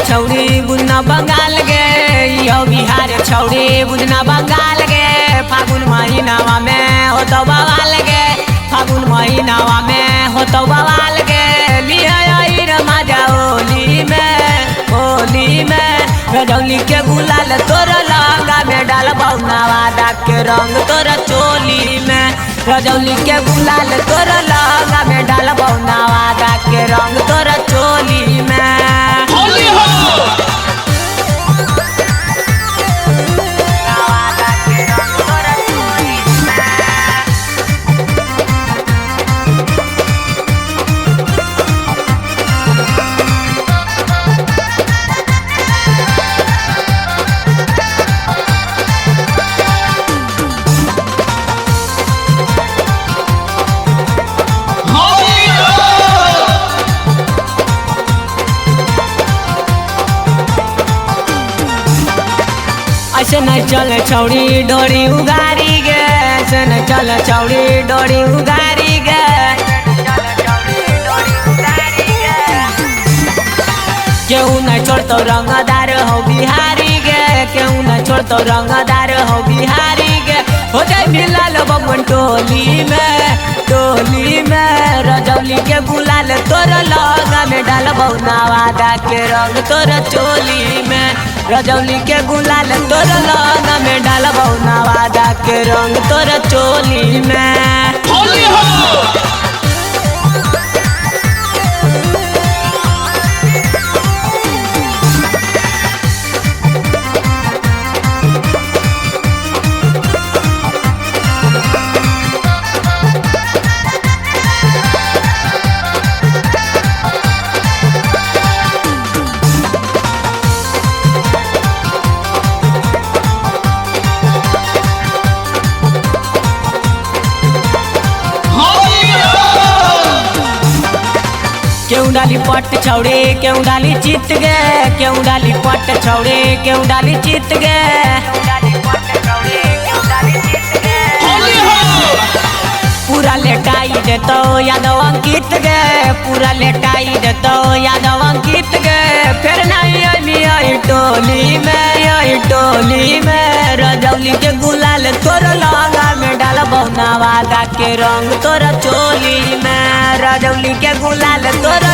छौड़ी बुझना बंगाल गे, यो बिहार छौड़ी बुझना बंगाल गे। फागुन महीनावा में हो तो बवाल गे, फागुन महीनावा में हो तो बवाल गे। लिया मजा होली में, होली में रजौली के गुलाल तोरा लहंगा में डाल बउनावा दाग के रंग तोरा चोली में। रजौली के गुलाल तोरा लहंगा में डाल बउनावा दाग के रंग तोरा चोली में। होली हो ऐसे नहीं चले छौड़ी डोरी उगारी गे, ऐसे नहीं चले छौड़ी डोरी उगारी गे। केहू नहीं छोड़तो रंगदार हो बिहारी गे, केहू नहीं छोड़तो रंगदार हो बिहारी गे। हो जाए मिलाल बबन टोली में, टोली में रजौली के गुलाल तोरा लहंगा में डाल बउनावा दाग के रंग तोरा चोली में। रजौली के गुलाल तोरा लहंगा में डाल बउनावा दाग के रंग तोरा चोली में। होली हो क्यों डाली पट छौड़े क्यों डाली चित गे, क्यों डाली पट छौड़े क्यों डाली चित गे। होली हो पूरा लेटाई देतो यादव अंकित गे, पूरा लेटाई देतो यादव अंकित गे। फिर नहीं आई टोली में, आई टोली में रजौली के गुलाल तोरा लहंगा में डाल बउनावा दाग के रंग तोरा चोली में। रजौली के गुलाल तोरा